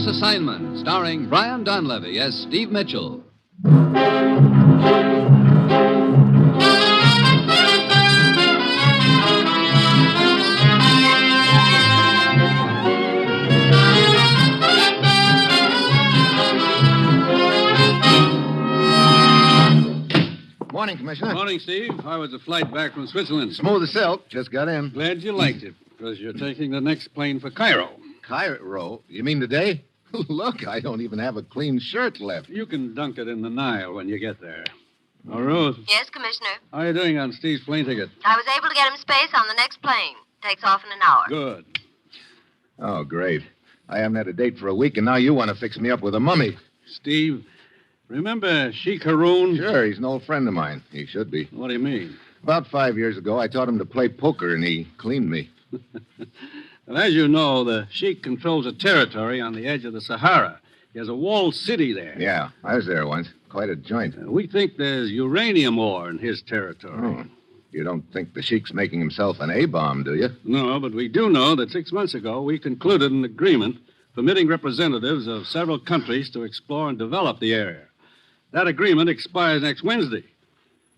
Dangerous Assignment, starring Brian Donlevy as Steve Mitchell. Morning, Commissioner. Morning, Steve. How was the flight back from Switzerland? Smooth as silk. Just got in. Glad you liked it, because you're taking the next plane for Cairo. Cairo? You mean today? Look, I don't even have a clean shirt left. You can dunk it in the Nile when you get there. Oh, Ruth. Yes, Commissioner. How are you doing on Steve's plane ticket? I was able to get him space on the next plane. Takes off in an hour. Good. Oh, great. I haven't had a date for a week, and now you want to fix me up with a mummy. Steve, remember Sheik Haroun? Sure, he's an old friend of mine. He should be. What do you mean? About 5 years ago, I taught him to play poker, and he cleaned me. Well, as you know, the Sheik controls a territory on the edge of the Sahara. He has a walled city there. Yeah, I was there once. Quite a joint. We think there's uranium ore in his territory. Oh. You don't think the Sheik's making himself an A-bomb, do you? No, but we do know that 6 months ago we concluded an agreement permitting representatives of several countries to explore and develop the area. That agreement expires next Wednesday,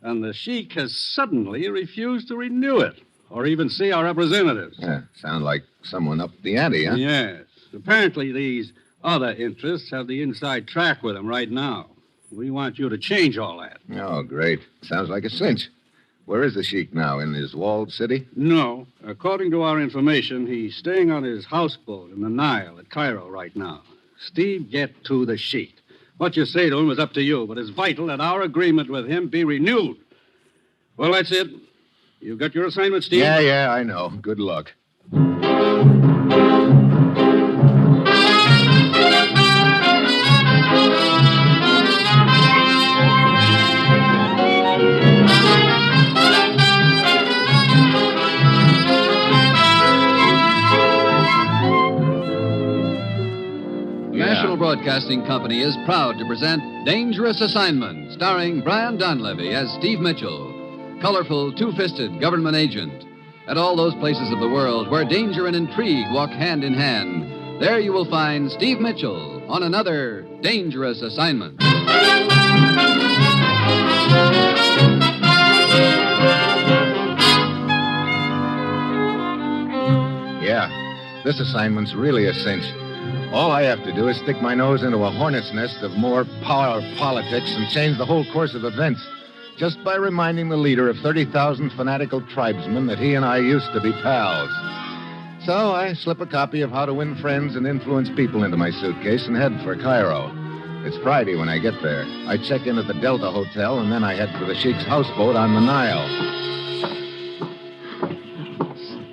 and the Sheik has suddenly refused to renew it or even see our representatives. Yeah, sound like someone upped the ante, huh? Yes. Apparently, these other interests have the inside track with him right now. We want you to change all that. Oh, great. Sounds like a cinch. Where is the Sheik now? In his walled city? No. According to our information, he's staying on his houseboat in the Nile at Cairo right now. Steve, get to the Sheik. What you say to him is up to you, but it's vital that our agreement with him be renewed. Well, that's it. You got your assignment, Steve? Yeah, I know. Good luck. National Broadcasting Company is proud to present Dangerous Assignment, starring Brian Donlevy as Steve Mitchell, colorful, two-fisted government agent. At all those places of the world where danger and intrigue walk hand in hand, there you will find Steve Mitchell on another Dangerous Assignment. Yeah, this assignment's really a cinch. All I have to do is stick my nose into a hornet's nest of more power politics and change the whole course of events, just by reminding the leader of 30,000 fanatical tribesmen that he and I used to be pals. So I slip a copy of How to Win Friends and Influence People into my suitcase and head for Cairo. It's Friday when I get there. I check in at the Delta Hotel, and then I head for the Sheik's houseboat on the Nile.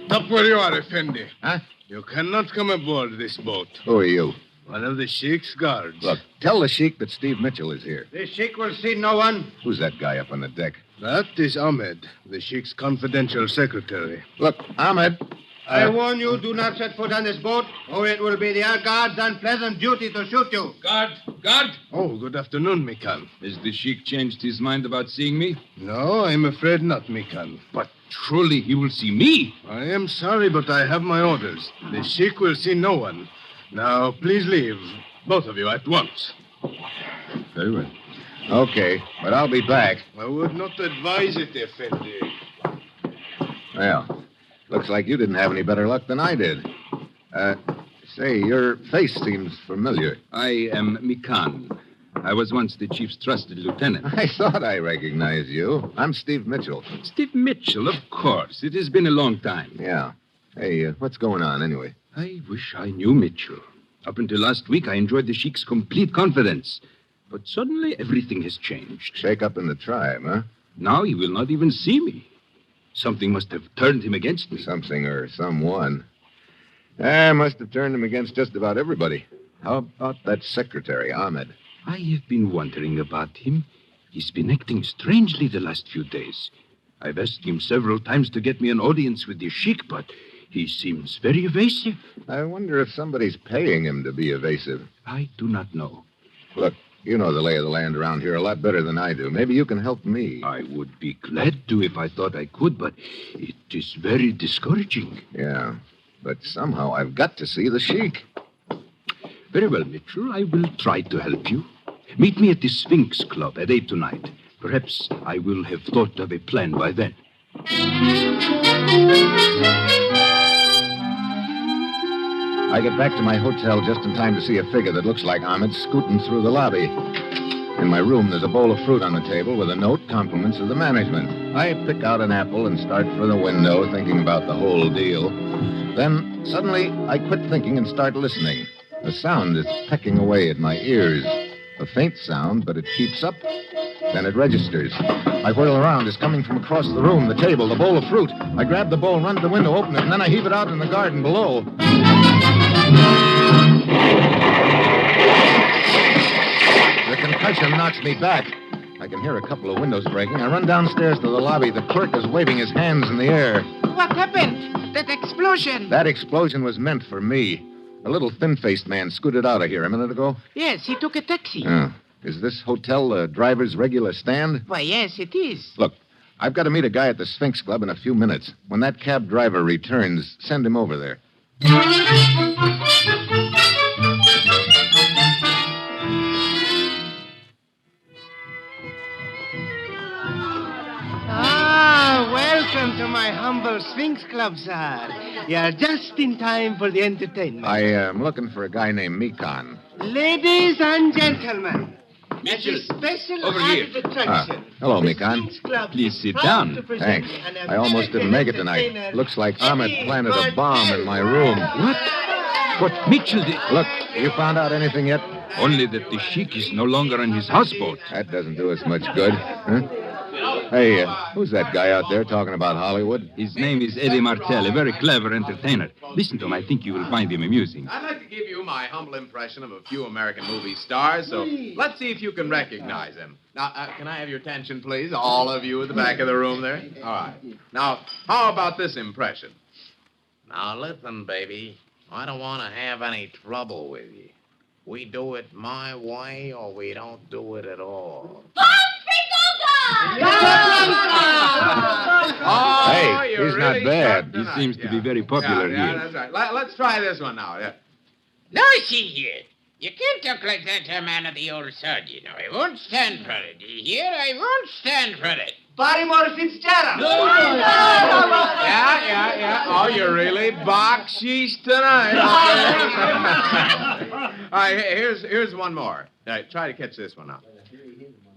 Stop where you are, Effendi. Huh? You cannot come aboard this boat. Who are you? One of the Sheik's guards. Look, tell the Sheik that Steve Mitchell is here. The Sheik will see no one. Who's that guy up on the deck? That is Ahmed, the Sheik's confidential secretary. Look, Ahmed. I warn you, do not set foot on this boat, or it will be the Air Guard's unpleasant duty to shoot you. Guard! Oh, good afternoon, Mikan. Has the Sheik changed his mind about seeing me? No, I'm afraid not, Mikan. But surely he will see me. I am sorry, but I have my orders. The Sheik will see no one. Now, please leave, both of you, at once. Very well. Okay, but I'll be back. I would not advise it, Effendi. Well, looks like you didn't have any better luck than I did. Say, your face seems familiar. I am Mikan. I was once the chief's trusted lieutenant. I thought I recognized you. I'm Steve Mitchell. Steve Mitchell, of course. It has been a long time. Yeah. Hey, what's going on anyway? I wish I knew Mitchell. Up until last week, I enjoyed the Sheik's complete confidence. But suddenly, everything has changed. Shake up in the tribe, huh? Now he will not even see me. Something must have turned him against me. Something or someone. I must have turned him against just about everybody. How about that secretary, Ahmed? I have been wondering about him. He's been acting strangely the last few days. I've asked him several times to get me an audience with the Sheik, but he seems very evasive. I wonder if somebody's paying him to be evasive. I do not know. Look, you know the lay of the land around here a lot better than I do. Maybe you can help me. I would be glad to if I thought I could, but it is very discouraging. Yeah, but somehow I've got to see the Sheik. Very well, Mitchell. I will try to help you. Meet me at the Sphinx Club at 8 tonight. Perhaps I will have thought of a plan by then. I get back to my hotel just in time to see a figure that looks like Ahmed scooting through the lobby. In my room, there's a bowl of fruit on the table with a note, compliments of the management. I pick out an apple and start for the window, thinking about the whole deal. Then, suddenly, I quit thinking and start listening. A sound is pecking away at my ears. A faint sound, but it keeps up. Then it registers. I whirl around. It's coming from across the room, the table, the bowl of fruit. I grab the bowl, run to the window, open it, and then I heave it out in the garden below. The concussion knocks me back. I can hear a couple of windows breaking. I run downstairs to the lobby. The clerk is waving his hands in the air. What happened? That explosion. That explosion was meant for me. A little thin-faced man scooted out of here a minute ago. Yes, he took a taxi. Oh. Is this hotel the driver's regular stand? Why, yes, it is. Look, I've got to meet a guy at the Sphinx Club in a few minutes. When that cab driver returns, send him over there. Welcome to my humble Sphinx Club, sir. You're just in time for the entertainment. I am looking for a guy named Mikan. Ladies and gentlemen, Mitchell, as a special over here. added attraction, Hello, the Mikan. Sphinx Club Please is sit proud down. to present Thanks. an I almost didn't make it tonight. entertainer, Looks like Ahmed Eddie planted a bomb in my room. What? What Mitchell did? Look, you found out anything yet? Only that the Sheik is no longer on his houseboat. That doesn't do us much good. Huh? Hey, who's that guy out there talking about Hollywood? His name is Eddie Martel, a very clever entertainer. Listen to him. I think you will find him amusing. I'd like to give you my humble impression of a few American movie stars, so let's see if you can recognize them. Now, can I have your attention, please? All of you at the back of the room there? All right. Now, how about this impression? Now, listen, baby. I don't want to have any trouble with you. We do it my way or we don't do it at all. Oh, Hey, you're he's not really bad. sharp He tonight. seems to be very popular yeah, here. That's right. Let's try this one now. Yeah. No, see here. You can't talk like that to a man of the old sod, you know. I won't stand for it. You hear? I won't stand for it. Barrymore Fitzgerald. Yeah. Oh, you're really baksheesh tonight. Okay. All right, here's one more. All right, try to catch this one now.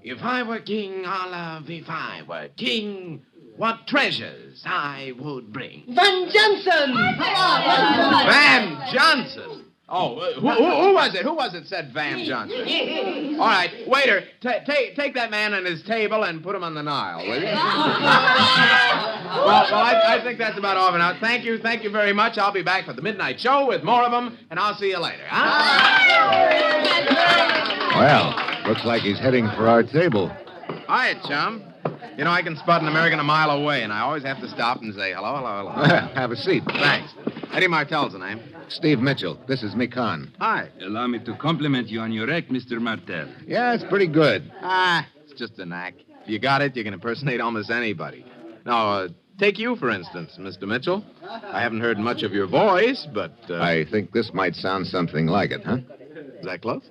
If I were king, Olive, if I were king, what treasures I would bring. Van Johnson. Van Johnson. Oh, who was it? Who was it said Van Johnson? All right, waiter, take that man and his table and put him on the Nile, will you? well, I think that's about all for now. Thank you very much. I'll be back for the midnight show with more of them, and I'll see you later. Well, looks like he's heading for our table. Hi, chum. You know, I can spot an American a mile away, and I always have to stop and say hello. Have a seat. Thanks. Eddie Martel's the name. Steve Mitchell. This is Mikan. Hi. Allow me to compliment you on your act, Mr. Martel. Yeah, it's pretty good. It's just an act. If you got it, you can impersonate almost anybody. Now, take you, for instance, Mr. Mitchell. I haven't heard much of your voice, but... I think this might sound something like it, huh? Is that close?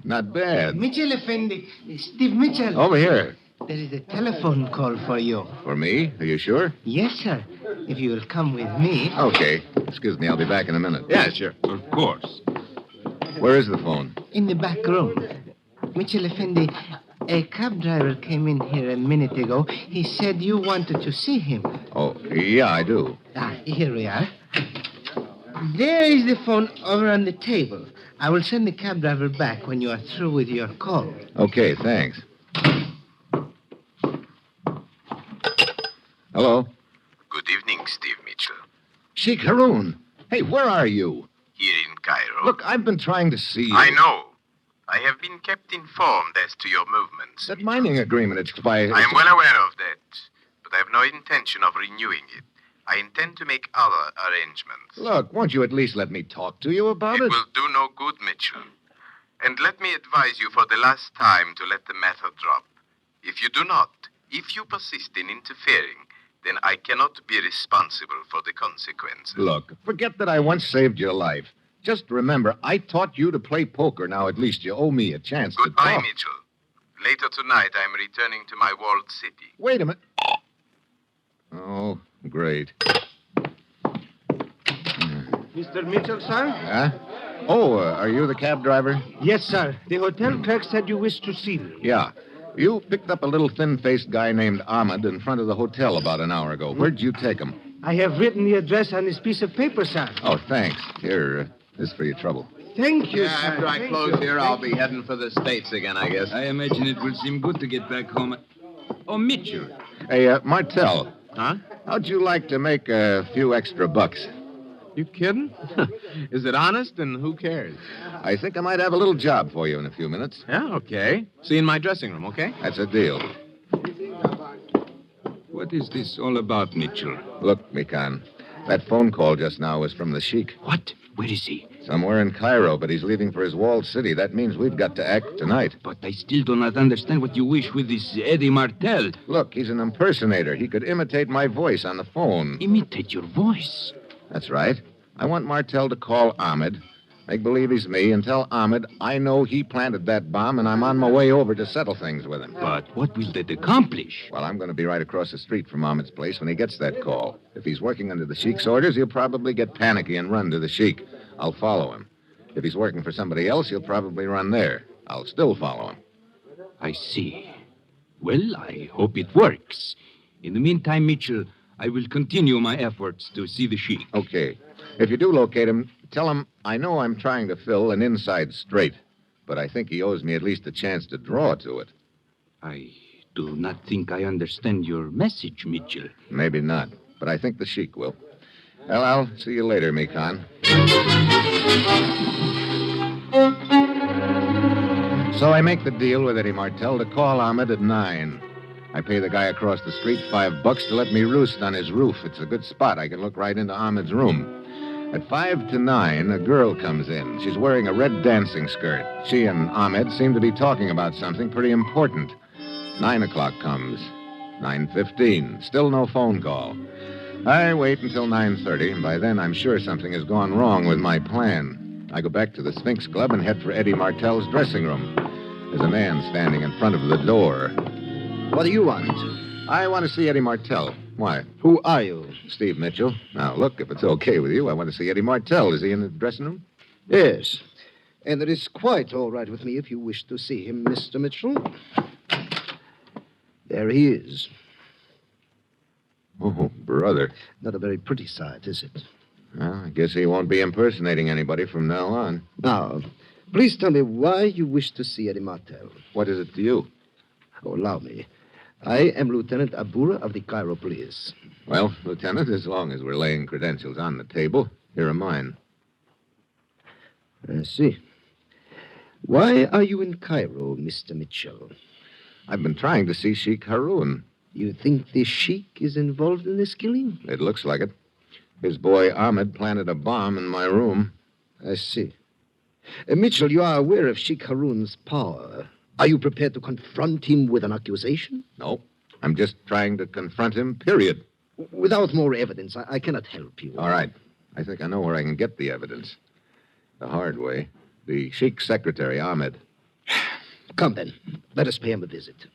Not bad. Mitchell Effendi. Steve Mitchell. Over here. There is a telephone call for you. For me? Are you sure? Yes, sir. If you will come with me. Okay. Excuse me, I'll be back in a minute. Yeah, sure. Of course. Where is the phone? In the back room. Mitchell Effendi, a cab driver came in here a minute ago. He said you wanted to see him. Oh, yeah, I do. Here we are. There is the phone over on the table. I will send the cab driver back when you are through with your call. Okay, thanks. Hello? Good evening, Steve Mitchell. Sheik Haroun. Hey, where are you? Here in Cairo. Look, I've been trying to see you. I know. I have been kept informed as to your movements. That mining agreement expired. I am well aware of that, but I have no intention of renewing it. I intend to make other arrangements. Look, won't you at least let me talk to you about It it? will do no good, Mitchell. And let me advise you for the last time to let the matter drop. If you do not, if you persist in interfering, then I cannot be responsible for the consequences. Look, forget that I once saved your life. Just remember, I taught you to play poker. Now, at least you owe me a chance to Goodbye, talk. Mitchell. Later tonight, I'm returning to my walled city. Wait a minute. Oh, great. Mr. Mitchell, sir? Huh? Oh, are you the cab driver? Yes, sir. The hotel clerk said you wished to see me. Yeah. You picked up a little thin-faced guy named Ahmed in front of the hotel about an hour ago. Where'd you take him? I have written the address on this piece of paper, sir. Oh, thanks. Here, this is for your trouble. Thank you, Yeah, sir. after I Thank close you. here, I'll be heading for the States again, I guess. I imagine it will seem good to get back home. Oh, Mitchell. Hey, Martel, Huh? how'd you like to make a few extra bucks? You kidding? Is it honest, and who cares? I think I might have a little job for you in a few minutes. Yeah, okay. See you in my dressing room, okay? That's a deal. What is this all about, Mitchell? Look, Mikan, that phone call just now was from the Sheik. What? Where is he? Somewhere in Cairo, but he's leaving for his walled city. That means we've got to act tonight. But I still do not understand what you wish with this Eddie Martel. Look, he's an impersonator. He could imitate my voice on the phone. Imitate your voice. That's right. I want Martel to call Ahmed, make believe he's me, and tell Ahmed I know he planted that bomb and I'm on my way over to settle things with him. But what will that accomplish? Well, I'm going to be right across the street from Ahmed's place when he gets that call. If he's working under the Sheik's orders, he'll probably get panicky and run to the Sheik. I'll follow him. If he's working for somebody else, he'll probably run there. I'll still follow him. I see. Well, I hope it works. In the meantime, Mitchell, I will continue my efforts to see the Sheik. Okay. If you do locate him, tell him I know I'm trying to fill an inside straight, but I think he owes me at least a chance to draw to it. I do not think I understand your message, Mitchell. Maybe not, but I think the Sheik will. Well, I'll see you later, Mikan. So I make the deal with Eddie Martel to call Ahmed at 9. I pay the guy across the street $5 to let me roost on his roof. It's a good spot. I can look right into Ahmed's room. At 5 to 9, a girl comes in. She's wearing a red dancing skirt. She and Ahmed seem to be talking about something pretty important. 9 o'clock comes. 9:15. Still no phone call. I wait until 9:30, and by then I'm sure something has gone wrong with my plan. I go back to the Sphinx Club and head for Eddie Martel's dressing room. There's a man standing in front of the door. What do you want? I want to see Eddie Martel. Why? Who are you? Steve Mitchell. Now, look, if it's okay with you, I want to see Eddie Martel. Is he in the dressing room? Yes. And it is quite all right with me if you wish to see him, Mr. Mitchell. There he is. Oh, brother. Not a very pretty sight, is it? Well, I guess he won't be impersonating anybody from now on. Now, please tell me why you wish to see Eddie Martel. What is it to you? Oh, allow me. I am Lieutenant Abura of the Cairo Police. Well, Lieutenant, as long as we're laying credentials on the table, here are mine. I see. Why are you in Cairo, Mr. Mitchell? I've been trying to see Sheik Haroun. You think the Sheik is involved in this killing? It looks like it. His boy Ahmed planted a bomb in my room. I see. Mitchell, you are aware of Sheik Haroun's power. Are you prepared to confront him with an accusation? No, I'm just trying to confront him, period. Without more evidence, I cannot help you. All right. I think I know where I can get the evidence. The hard way. The Sheik's secretary, Ahmed. Come then. Let us pay him a visit.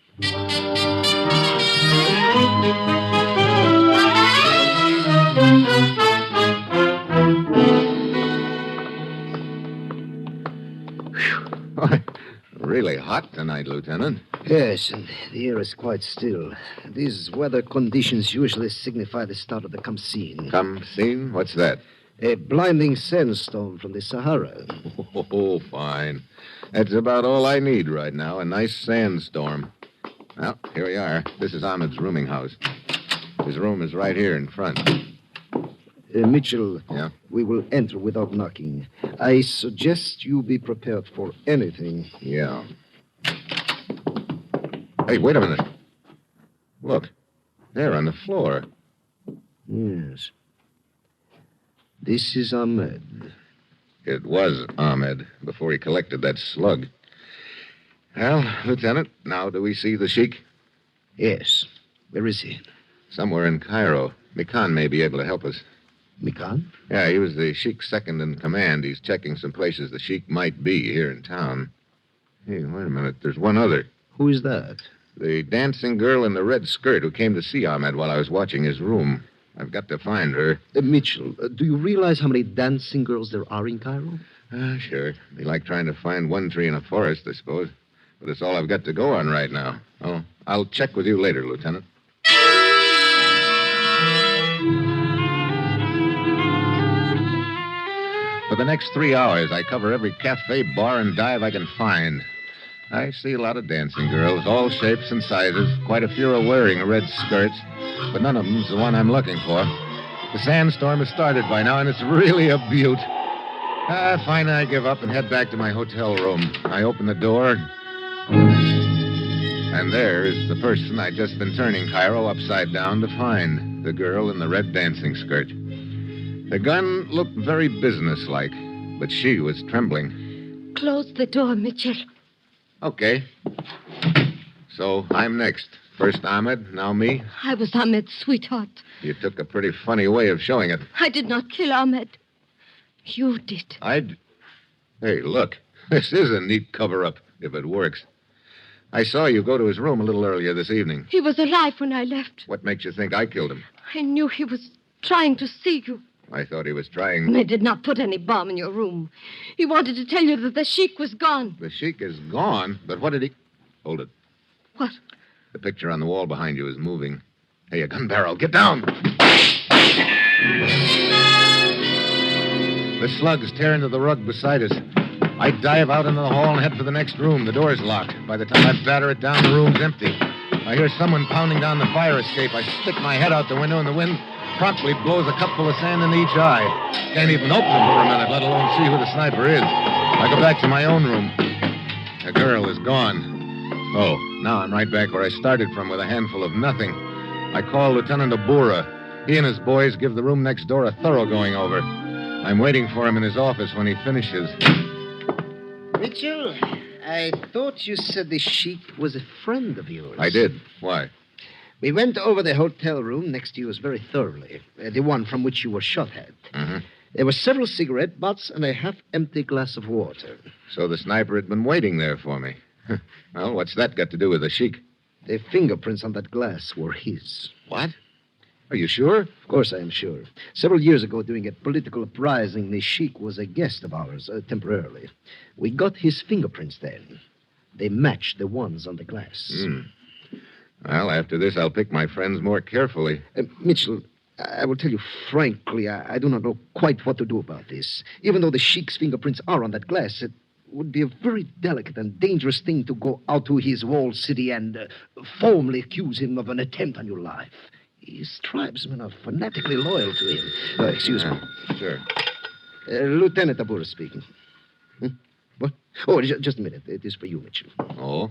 Really hot tonight, Lieutenant. Yes, and the air is quite still. These weather conditions usually signify the start of the Kamseen. Kamseen? What's that? A blinding sandstorm from the Sahara. Oh, fine. That's about all I need right now, a nice sandstorm. Well, here we are. This is Ahmed's rooming house. His room is right here in front. Mitchell, Yeah? we will enter without knocking. I suggest you be prepared for anything. Yeah. Hey, wait a minute. Look, there on the floor. Yes. This is Ahmed. It was Ahmed before he collected that slug. Well, Lieutenant, now do we see the Sheik? Yes. Where is he? Somewhere in Cairo. Mikan may be able to help us. Mikan? Yeah, he was the Sheik's second in command. He's checking some places the Sheik might be here in town. Hey, wait a minute. There's one other. Who is that? The dancing girl in the red skirt who came to see Ahmed while I was watching his room. I've got to find her. Mitchell, do you realize how many dancing girls there are in Cairo? Sure. Be like trying to find one tree in a forest, I suppose. But it's all I've got to go on right now. Oh, I'll check with you later, Lieutenant. For the next 3 hours, I cover every cafe, bar, and dive I can find. I see a lot of dancing girls, all shapes and sizes. Quite a few are wearing red skirts, but none of them's the one I'm looking for. The sandstorm has started by now, and it's really a beaut. Finally, I give up and head back to my hotel room. I open the door, and there is the person I'd just been turning Cairo upside down to find, the girl in the red dancing skirt. The gun looked very businesslike, but she was trembling. Close the door, Mitchell. Okay. So I'm next. First Ahmed, now me. I was Ahmed's sweetheart. You took a pretty funny way of showing it. I did not kill Ahmed. You did. Hey, look. This is a neat cover-up, if it works. I saw you go to his room a little earlier this evening. He was alive when I left. What makes you think I killed him? I knew he was trying to see you. I thought he was trying... They did not put any bomb in your room. He wanted to tell you that the Sheik was gone. The Sheik is gone? But what did he... Hold it. What? The picture on the wall behind you is moving. Hey, a gun barrel. Get down! The slugs tear into the rug beside us. I dive out into the hall and head for the next room. The door's locked. By the time I batter it down, the room's empty. I hear someone pounding down the fire escape. I stick my head out the window, and the wind promptly blows a cupful of sand in each eye. Can't even open them for a minute, let alone see who the sniper is. I go back to my own room. The girl is gone. Oh, now I'm right back where I started from with a handful of nothing. I call Lieutenant Abura. He and his boys give the room next door a thorough going over. I'm waiting for him in his office when he finishes. Mitchell, I thought you said the Sheik was a friend of yours. I did. Why? We went over the hotel room next to yours very thoroughly. The one from which you were shot at. Mm-hmm. There were several cigarette butts and a half-empty glass of water. So the sniper had been waiting there for me. Well, what's that got to do with the Sheik? The fingerprints on that glass were his. What? Are you sure? Of course I am sure. Several years ago, during a political uprising, the Sheik was a guest of ours, temporarily. We got his fingerprints then. They matched the ones on the glass. Well, after this, I'll pick my friends more carefully. Mitchell, I will tell you frankly, I do not know quite what to do about this. Even though the Sheik's fingerprints are on that glass, it would be a very delicate and dangerous thing to go out to his walled city and formally accuse him of an attempt on your life. His tribesmen are fanatically loyal to him. Excuse me. Sure. Lieutenant Abura speaking. What? Oh, just a minute. It is for you, Mitchell. Oh?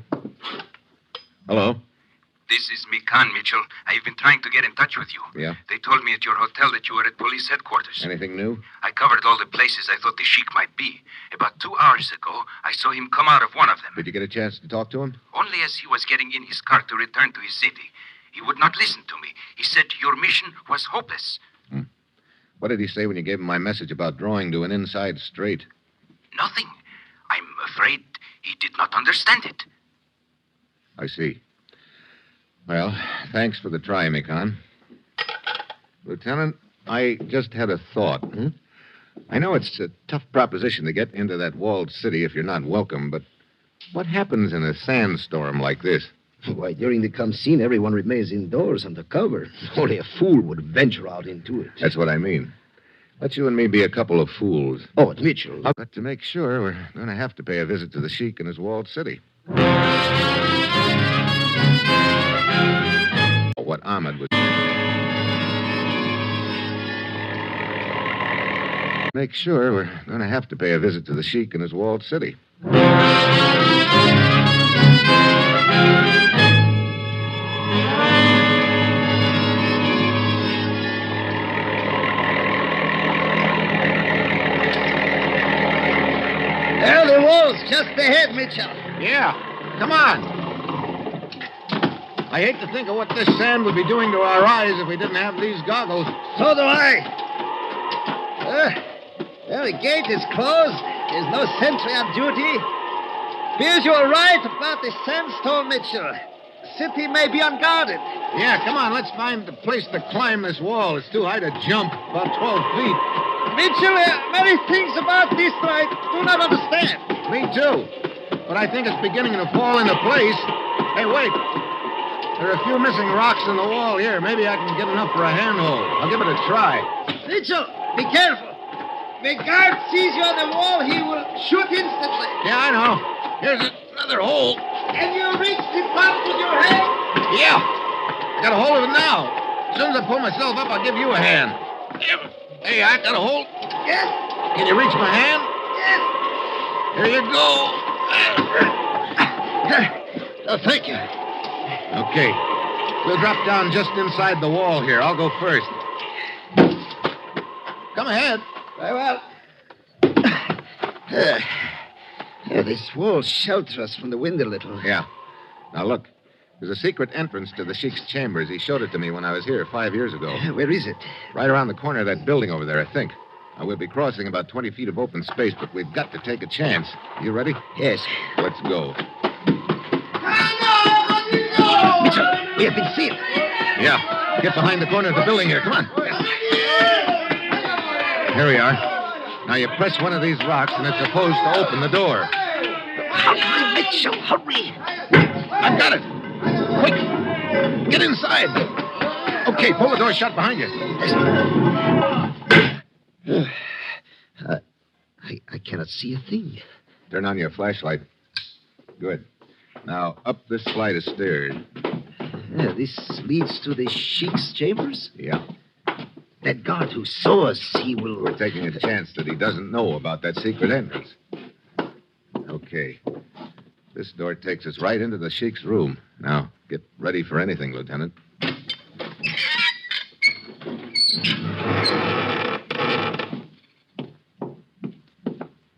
Hello? This is Mikan, Mitchell. I've been trying to get in touch with you. Yeah? They told me at your hotel that you were at police headquarters. Anything new? I covered all the places I thought the Sheik might be. About 2 hours ago, I saw him come out of one of them. Did you get a chance to talk to him? Only as he was getting in his car to return to his city. He would not listen to me. He said your mission was hopeless. What did he say when you gave him my message about drawing to an inside straight? Nothing. I'm afraid he did not understand it. I see. Well, thanks for the try, Mikan. Lieutenant, I just had a thought. I know it's a tough proposition to get into that walled city if you're not welcome, but what happens in a sandstorm like this? Why, during the come scene, everyone remains indoors under cover. Only a fool would venture out into it. That's what I mean. Let you and me be a couple of fools. Oh, Mitchell. But to make sure, we're going to have to pay a visit to the Sheik in his walled city. What Ahmed was... Make sure, we're going to have to pay a visit to the Sheik in his walled city. There the walls, just ahead, Mitchell. Yeah, come on. I hate to think of what this sand would be doing to our eyes if we didn't have these goggles. So do I. Well, the gate is closed. There's no sentry on duty. Appears you were right about the sandstone, Mitchell. The city may be unguarded. Yeah, come on, let's find a place to climb this wall. It's too high to jump, about 12 feet. Mitchell, many things about this I do not understand. Me too. But I think it's beginning to fall into place. Hey, wait. There are a few missing rocks in the wall here. Maybe I can get enough for a handhold. I'll give it a try. Mitchell, be careful. The guard sees you on the wall, he will shoot instantly. Yeah, I know. Here's another hole. Can you reach the top with your hand? Yeah. I got a hold of it now. As soon as I pull myself up, I'll give you a hand. Hey, I got a hold. Yes. Can you reach my hand? Yes. Here you go. Oh, thank you. Okay. We'll drop down just inside the wall here. I'll go first. Come ahead. Very well. This wall shelters us from the wind a little. Yeah. Now, look. There's a secret entrance to the Sheik's chambers. He showed it to me when I was here 5 years ago. Where is it? Right around the corner of that building over there, I think. Now, we'll be crossing about 20 feet of open space, but we've got to take a chance. You ready? Yes. Let's go. Mitchell, we have been seen. Yeah. Get behind the corner of the building here. Come on. Here we are. Now, you press one of these rocks, and it's supposed to open the door. Hurry, Mitchell, hurry. I've got it. Quick. Get inside. Okay, pull the door shut behind you. I cannot see a thing. Turn on your flashlight. Good. Now, up this flight of stairs. This leads to the Sheik's chambers? Yeah. That guard who saw us, he will... We're taking a chance that he doesn't know about that secret entrance. Okay. This door takes us right into the Sheik's room. Now, get ready for anything, Lieutenant.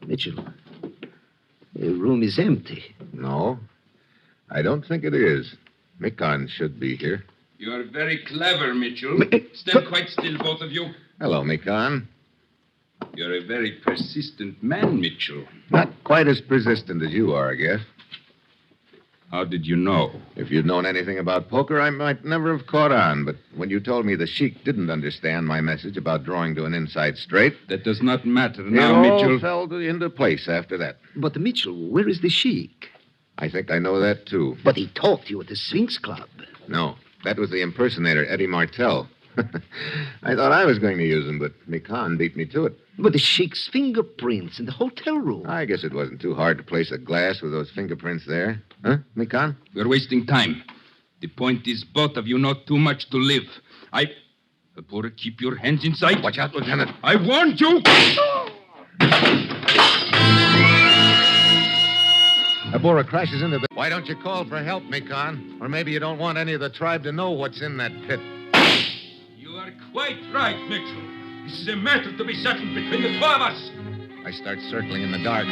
Mitchell, the room is empty. No, I don't think it is. Mikon should be here. You are very clever, Mitchell. Stand quite still, both of you. Hello, Mikon. You're a very persistent man, Mitchell. Not quite as persistent as you are, I guess. How did you know? If you'd known anything about poker, I might never have caught on. But when you told me the Sheik didn't understand my message about drawing to an inside straight... That does not matter now, it all Mitchell. fell into place after that. But, Mitchell, where is the Sheik? I think I know that, too. But he talked to you at the Sphinx Club. No, that was the impersonator, Eddie Martell. I thought I was going to use him, but Mikon beat me to it. But the Sheik's fingerprints in the hotel room. I guess it wasn't too hard to place a glass with those fingerprints there. Huh, Mikon? We're wasting time. The point is, both of you know too much to live. Abura, keep your hands inside. Watch out, Lieutenant. I warned you! Abura crashes into the... Why don't you call for help, Mikon? Or maybe you don't want any of the tribe to know what's in that pit. You are quite right, Mitchell. This is a matter to be settled between the two of us. I start circling in the dark.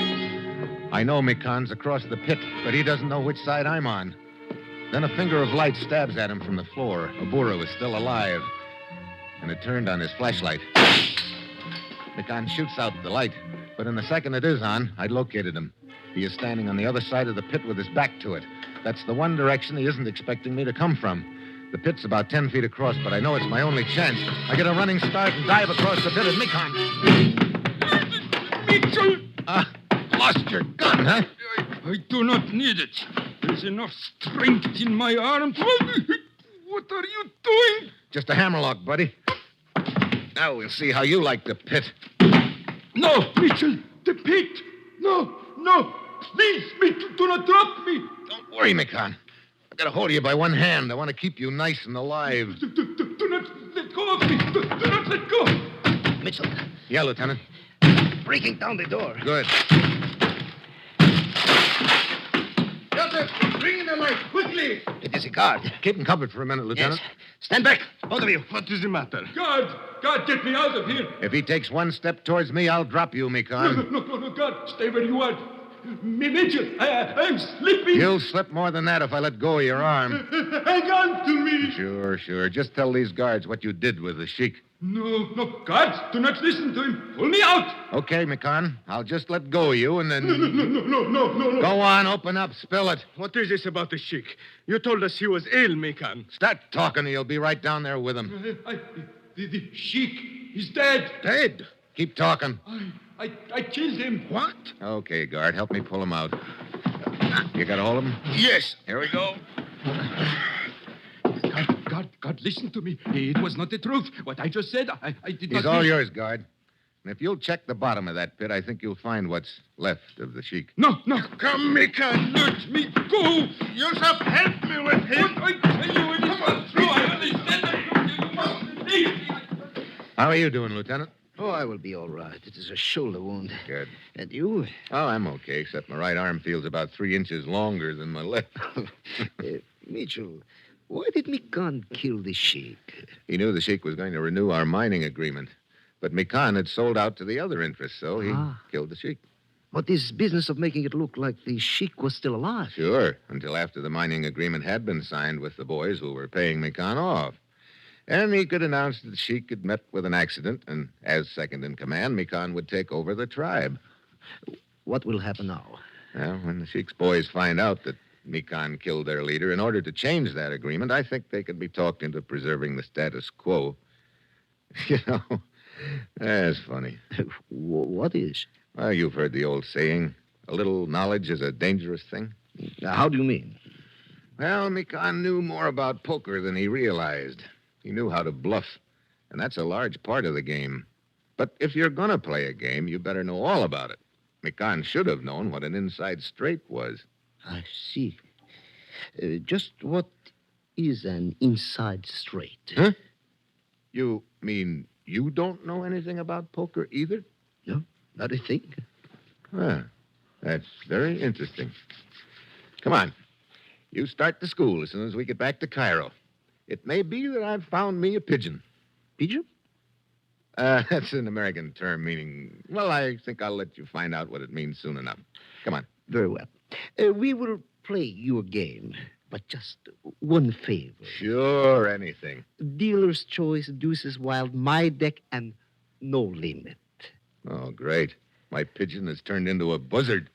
I know Mikon's across the pit, but he doesn't know which side I'm on. Then a finger of light stabs at him from the floor. Abura was still alive. And it turned on his flashlight. Mikon shoots out the light, but in the second it is on, I located him. He is standing on the other side of the pit with his back to it. That's the one direction he isn't expecting me to come from. The pit's about 10 feet across, but I know it's my only chance. I get a running start and dive across the pit at Mikon. Mitchell! Lost your gun, huh? I do not need it. There's enough strength in my arms. What are you doing? Just a hammerlock, buddy. Now we'll see how you like the pit. No, Mitchell, the pit. No. Please, Mitchell, do not drop me. Don't worry, Mikon. I've got a hold of you by one hand. I want to keep you nice and alive. Do not let go of me. Do not let go. Mitchell. Yeah, Lieutenant. Breaking down the door. Good. Joseph, bring in the light, quickly. It is a guard. Keep him covered for a minute, Lieutenant. Yes. Stand back, both of you. What is the matter? God, get me out of here. If he takes one step towards me, I'll drop you, Mikon. No, God, stay where you are. Mitchell, I'm slipping. You'll slip more than that if I let go of your arm. Hang on to me. Sure. Just tell these guards what you did with the Sheik. No, no, guards, do not listen to him. Pull me out. Okay, Mikan. I'll just let go of you and then... No. Go on, open up, spill it. What is this about the Sheik? You told us he was ill, Mikan. Start talking or you'll be right down there with him. The Sheik is dead. Dead? Keep talking. I killed him. What? Okay, guard, help me pull him out. You got a hold of him? Yes. Here we go. God, listen to me. It was not the truth. What I just said, I did not... He's all yours, guard. And if you'll check the bottom of that pit, I think you'll find what's left of the Sheik. No. Come, Mikan. Let me go. You shall help me with him. I tell you, it is not true. I understand that. You must believe me. How are you doing, Lieutenant? Oh, I will be all right. It is a shoulder wound. Good. And you? Oh, I'm okay, except my right arm feels about 3 inches longer than my left. Mitchell, why did Mikan kill the Sheik? He knew the Sheik was going to renew our mining agreement. But Mikan had sold out to the other interests, so he killed the Sheik. But this business of making it look like the Sheik was still alive. Sure, until after the mining agreement had been signed with the boys who were paying Mikan off. And he could announce that the Sheik had met with an accident, and as second in command, Mikan would take over the tribe. What will happen now? Well, when the Sheik's boys find out that Mikan killed their leader, in order to change that agreement, I think they could be talked into preserving the status quo. You know, that's funny. What is? Well, you've heard the old saying, a little knowledge is a dangerous thing. How do you mean? Well, Mikan knew more about poker than he realized. He knew how to bluff, and that's a large part of the game. But if you're going to play a game, you better know all about it. Mikan should have known what an inside straight was. I see. Just what is an inside straight? Huh? You mean you don't know anything about poker either? No, not a thing. Ah, that's very interesting. Come on. You start the school as soon as we get back to Cairo. It may be that I've found me a pigeon. Pigeon? That's an American term meaning... Well, I think I'll let you find out what it means soon enough. Come on. Very well. We will play you a game, but just one favor. Sure, anything. Dealer's choice, deuces wild, my deck, and no limit. Oh, great. My pigeon has turned into a buzzard.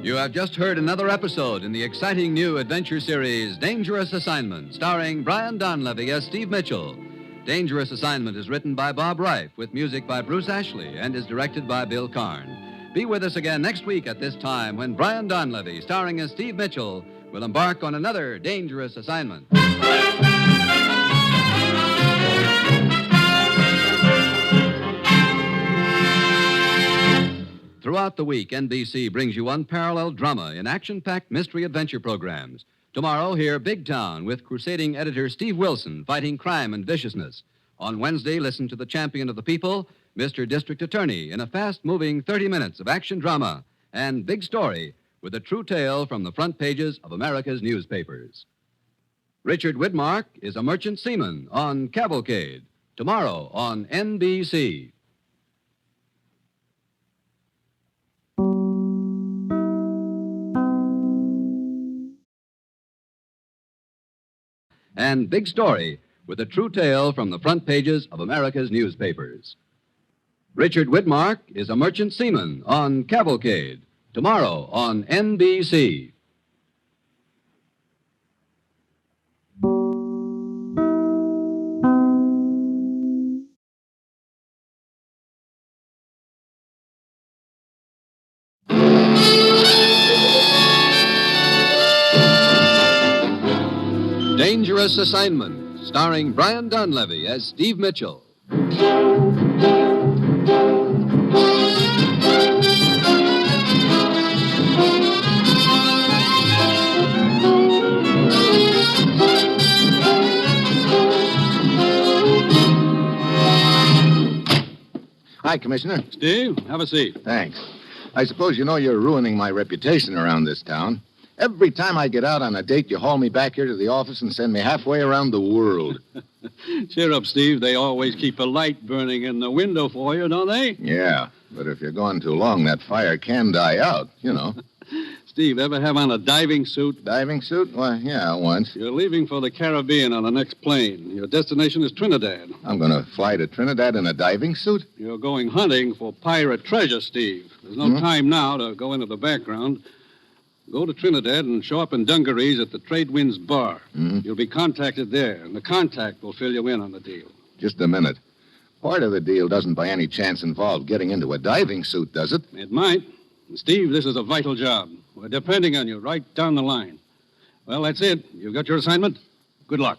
You have just heard another episode in the exciting new adventure series, Dangerous Assignment, starring Brian Donlevy as Steve Mitchell. Dangerous Assignment is written by Bob Reif, with music by Bruce Ashley, and is directed by Bill Karn. Be with us again next week at this time when Brian Donlevy, starring as Steve Mitchell, will embark on another dangerous assignment. Throughout the week, NBC brings you unparalleled drama in action-packed mystery-adventure programs. Tomorrow, hear Big Town with crusading editor Steve Wilson fighting crime and viciousness. On Wednesday, listen to the champion of the people, Mr. District Attorney, in a fast-moving 30 minutes of action drama. And Big Story with a true tale from the front pages of America's newspapers. Richard Widmark is a merchant seaman on Cavalcade. Tomorrow on NBC. And Big Story, with a true tale from the front pages of America's newspapers. Richard Widmark is a merchant seaman on Cavalcade. Tomorrow on NBC. Dangerous Assignment, starring Brian Donlevy as Steve Mitchell. Hi, Commissioner. Steve, have a seat. Thanks. I suppose you know you're ruining my reputation around this town. Every time I get out on a date, you haul me back here to the office and send me halfway around the world. Cheer up, Steve. They always keep a light burning in the window for you, don't they? Yeah, but if you're gone too long, that fire can die out, you know. Steve, ever have on a diving suit? Diving suit? Why, yeah, once. You're leaving for the Caribbean on the next plane. Your destination is Trinidad. I'm going to fly to Trinidad in a diving suit? You're going hunting for pirate treasure, Steve. There's no time now to go into the background. Go to Trinidad and show up in dungarees at the Trade Winds Bar. You'll be contacted there, and the contact will fill you in on the deal. Just a minute. Part of the deal doesn't by any chance involve getting into a diving suit, does it? It might. And Steve, this is a vital job. We're depending on you right down the line. Well, that's it. You've got your assignment. Good luck.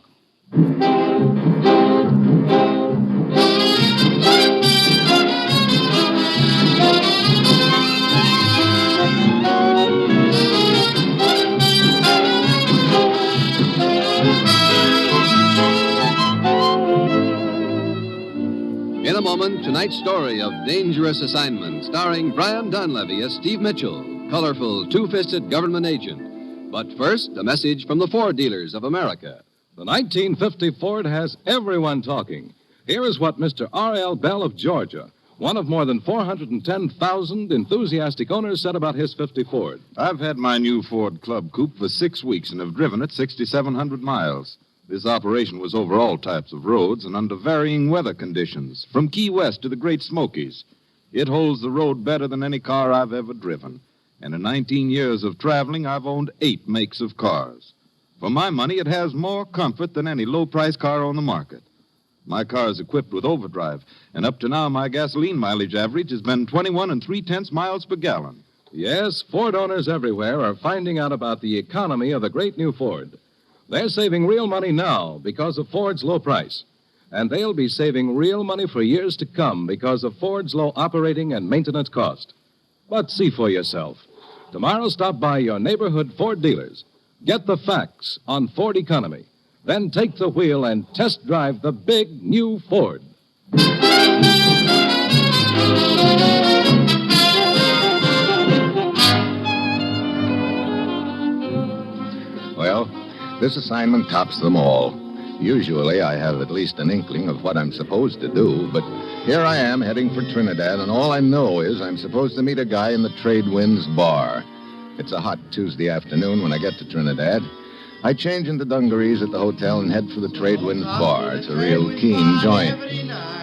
In a moment, tonight's story of Dangerous Assignment, starring Brian Donlevy as Steve Mitchell, colorful, two-fisted government agent. But first, a message from the Ford dealers of America. The 1950 Ford has everyone talking. Here is what Mr. R.L. Bell of Georgia, one of more than 410,000 enthusiastic owners, said about his 50 Ford. I've had my new Ford Club Coupe for 6 weeks and have driven it 6,700 miles. This operation was over all types of roads and under varying weather conditions, from Key West to the Great Smokies. It holds the road better than any car I've ever driven. And in 19 years of traveling, I've owned 8 makes of cars. For my money, it has more comfort than any low-price car on the market. My car is equipped with overdrive, and up to now, my gasoline mileage average has been 21 3/10 miles per gallon. Yes, Ford owners everywhere are finding out about the economy of the great new Ford. They're saving real money now because of Ford's low price. And they'll be saving real money for years to come because of Ford's low operating and maintenance cost. But see for yourself. Tomorrow, stop by your neighborhood Ford dealers. Get the facts on Ford economy. Then take the wheel and test drive the big new Ford. Well, this assignment tops them all. Usually I have at least an inkling of what I'm supposed to do, but here I am heading for Trinidad, and all I know is I'm supposed to meet a guy in the Trade Winds Bar. It's a hot Tuesday afternoon when I get to Trinidad. I change into dungarees at the hotel and head for the Trade Winds Bar. It's a real keen joint.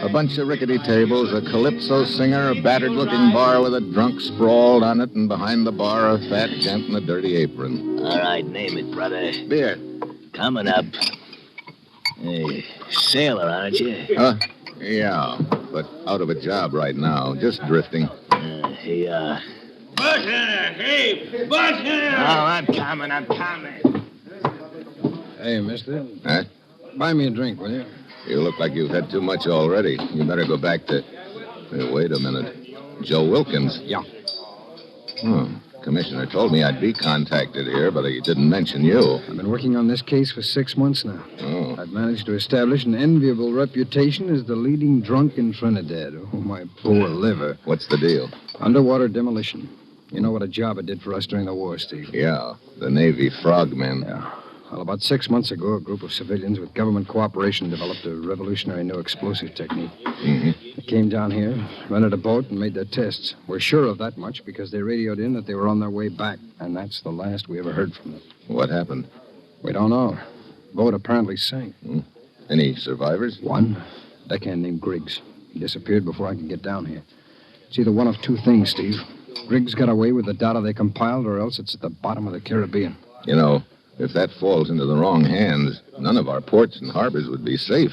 A bunch of rickety tables, a calypso singer, a battered-looking bar with a drunk sprawled on it, and behind the bar a fat gent in a dirty apron. All right, name it, brother. Beer. Coming up. Hey, sailor, aren't you? Yeah, but out of a job right now. Just drifting. Here you are. Bartender, hey, bartender! Oh, I'm coming. Hey, mister. Huh? Buy me a drink, will you? You look like you've had too much already. You better go back to... Hey, wait a minute. Joe Wilkins. Yeah. Commissioner told me I'd be contacted here, but he didn't mention you. I've been working on this case for 6 months now. Oh. I've managed to establish an enviable reputation as the leading drunk in Trinidad. Oh, my poor liver. What's the deal? Underwater demolition. You know what a job it did for us during the war, Steve. Yeah, the Navy frogmen. Yeah. Well, about 6 months ago, a group of civilians with government cooperation developed a revolutionary new explosive technique. They came down here, rented a boat, and made their tests. We're sure of that much because they radioed in that they were on their way back, and that's the last we ever heard from them. What happened? We don't know. Boat apparently sank. Any survivors? One, deckhand named Griggs. He disappeared before I could get down here. It's either one of two things, Steve. Griggs got away with the data they compiled, or else it's at the bottom of the Caribbean. You know, if that falls into the wrong hands, none of our ports and harbors would be safe.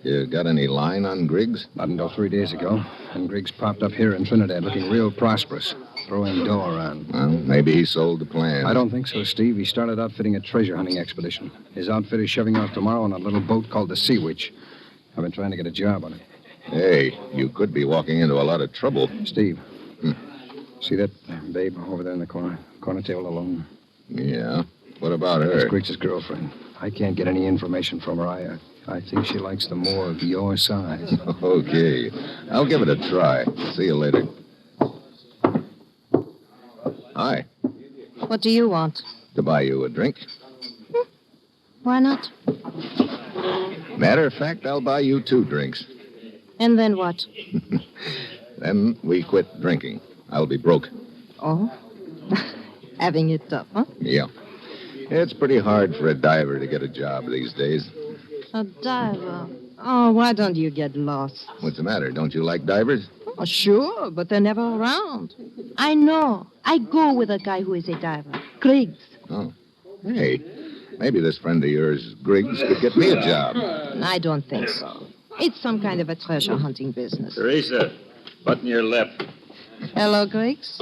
You got any line on Griggs? Not until 3 days ago. And Griggs popped up here in Trinidad looking real prosperous, throwing dough around. Well, maybe he sold the plan. I don't think so, Steve. He started outfitting a treasure hunting expedition. His outfit is shoving off tomorrow on a little boat called the Sea Witch. I've been trying to get a job on it. Hey, you could be walking into a lot of trouble. Steve, see that babe over there in the corner table alone? Yeah. What about her? That's Griggs' girlfriend. I can't get any information from her. I think she likes the more of your size. Okay. I'll give it a try. See you later. Hi. What do you want? To buy you a drink. Why not? Matter of fact, I'll buy you 2 drinks. And then what? Then we quit drinking. I'll be broke. Oh? Having it tough, huh? Yeah. It's pretty hard for a diver to get a job these days. A diver. Oh, why don't you get lost? What's the matter? Don't you like divers? Oh, sure, but they're never around. I know. I go with a guy who is a diver. Griggs. Oh. Hey, maybe this friend of yours, Griggs, could get me a job. I don't think so. It's some kind of a treasure hunting business. Teresa, button your lip. Hello, Griggs.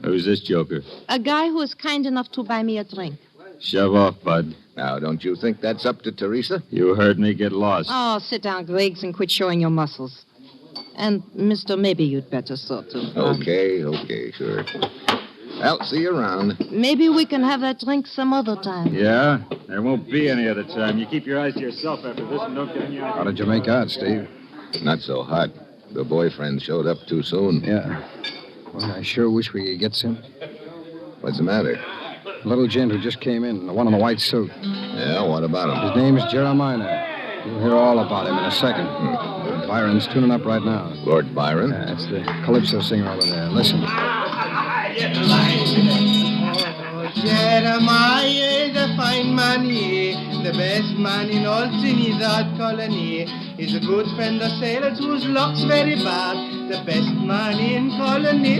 Who's this joker? A guy who is kind enough to buy me a drink. Shove off, bud. Now, don't you think that's up to Teresa? You heard me. Get lost. Oh, sit down, Griggs, and quit showing your muscles. And, mister, maybe you'd better sort of... Okay, sure. Well, see you around. Maybe we can have that drink some other time. Yeah? There won't be any other time. You keep your eyes to yourself after this and don't get in your... How did you make out, Steve? Not so hot. The boyfriend showed up too soon. Yeah. Well, I sure wish we could get some. What's the matter? A little gent who just came in, the one in the white suit. Yeah, what about him? His name's Jeremiah. You'll hear all about him in a second. Lord Byron's tuning up right now. Lord Byron? Yeah, that's the calypso singer over there. Listen. Jeremiah is a fine man, he, the best man in all Trinidad colony. He's a good friend of sailors whose luck's very bad. The best man in colony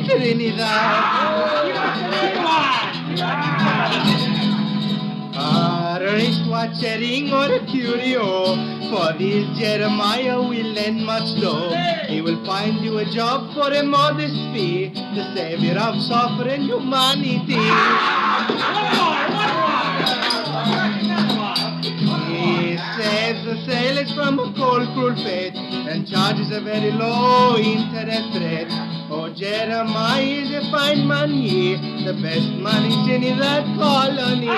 A wristwatch, a ring, or a curio. For this Jeremiah will lend much dough. He will find you a job for a modest fee, the savior of suffering humanity. He saves the sailors from a cold, cruel fate and charges a very low interest rate. Oh, Jeremiah is a fine man, he, the best man in Trinidad colony.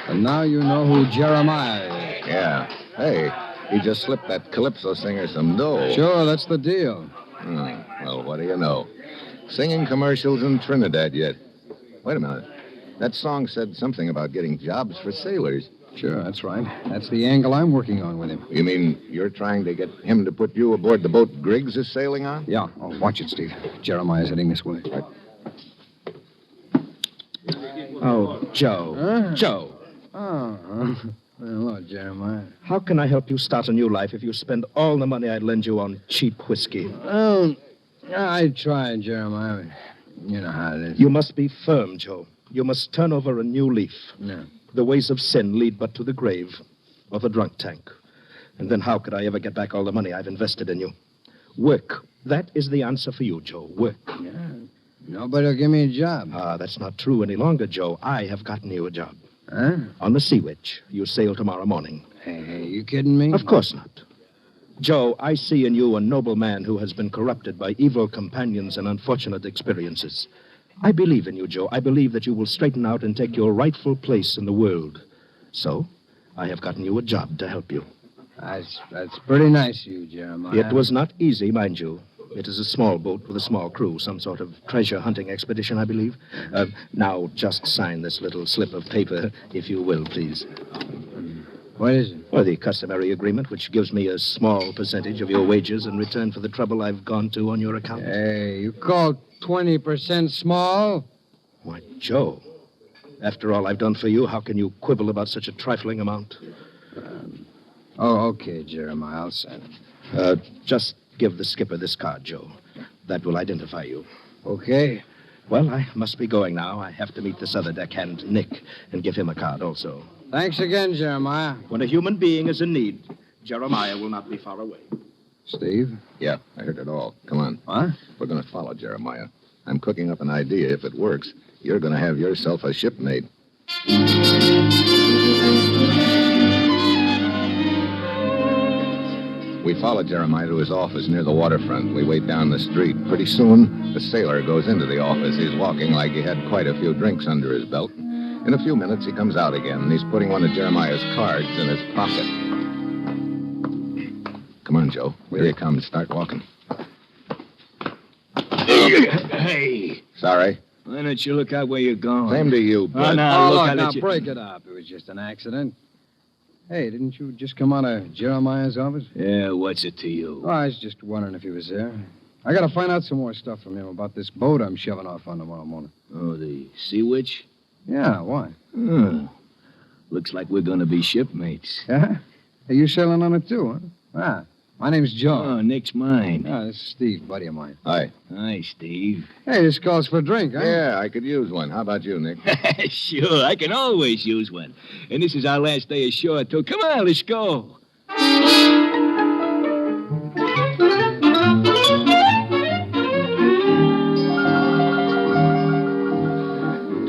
And now you know who Jeremiah is. Yeah. Hey, he just slipped that calypso singer some dough. Sure, that's the deal. Well, what do you know? Singing commercials in Trinidad yet. Wait a minute. That song said something about getting jobs for sailors. Sure, that's right. That's the angle I'm working on with him. You mean you're trying to get him to put you aboard the boat Griggs is sailing on? Yeah. Oh, watch it, Steve. Jeremiah's heading this way. Right. Oh, Joe. Huh? Joe. Oh, hello, Jeremiah. How can I help you start a new life if you spend all the money I'd lend you on cheap whiskey? Oh, I tried, Jeremiah. You know how it is. You must be firm, Joe. You must turn over a new leaf. No. The ways of sin lead but to the grave or the drunk tank. And then how could I ever get back all the money I've invested in you? Work. That is the answer for you, Joe. Work. Yeah. Nobody will give me a job. That's not true any longer, Joe. I have gotten you a job. Huh? On the Sea Witch. You sail tomorrow morning. Hey, you kidding me? Of course not. Joe, I see in you a noble man who has been corrupted by evil companions and unfortunate experiences. I believe in you, Joe. I believe that you will straighten out and take your rightful place in the world. So, I have gotten you a job to help you. That's pretty nice of you, Jeremiah. It was not easy, mind you. It is a small boat with a small crew, some sort of treasure hunting expedition, I believe. Now, just sign this little slip of paper, if you will, please. What is it? Well, the customary agreement, which gives me a small percentage of your wages in return for the trouble I've gone to on your account. Hey, you call 20% small? Why, Joe, after all I've done for you, how can you quibble about such a trifling amount? Okay, Jeremiah, I'll send it. Just give the skipper this card, Joe. That will identify you. Okay. Well, I must be going now. I have to meet this other deckhand, Nick, and give him a card also. Thanks again, Jeremiah. When a human being is in need, Jeremiah will not be far away. Steve? Yeah, I heard it all. Come on. What? We're going to follow Jeremiah. I'm cooking up an idea. If it works, you're going to have yourself a shipmate. We follow Jeremiah to his office near the waterfront. We wait down the street. Pretty soon, the sailor goes into the office. He's walking like he had quite a few drinks under his belt. In a few minutes, he comes out again, and he's putting one of Jeremiah's cards in his pocket. Come on, Joe. Here he comes. Start walking. Hey. Sorry. Why don't you look out where you're going? Same to you, bud. Now, break it up. It was just an accident. Hey, didn't you just come out of Jeremiah's office? Yeah, what's it to you? Oh, I was just wondering if he was there. I gotta find out some more stuff from him about this boat I'm shoving off on tomorrow morning. Oh, the Sea Witch? Yeah, why? Looks like we're gonna be shipmates. Yeah? Hey, you sailing on it too, huh? Ah, my name's Joe. Oh, Nick's mine. Ah, this is Steve, buddy of mine. Hi. Hi, Steve. Hey, this calls for a drink, huh? Yeah, I could use one. How about you, Nick? Sure, I can always use one. And this is our last day ashore, too. Come on, let's go.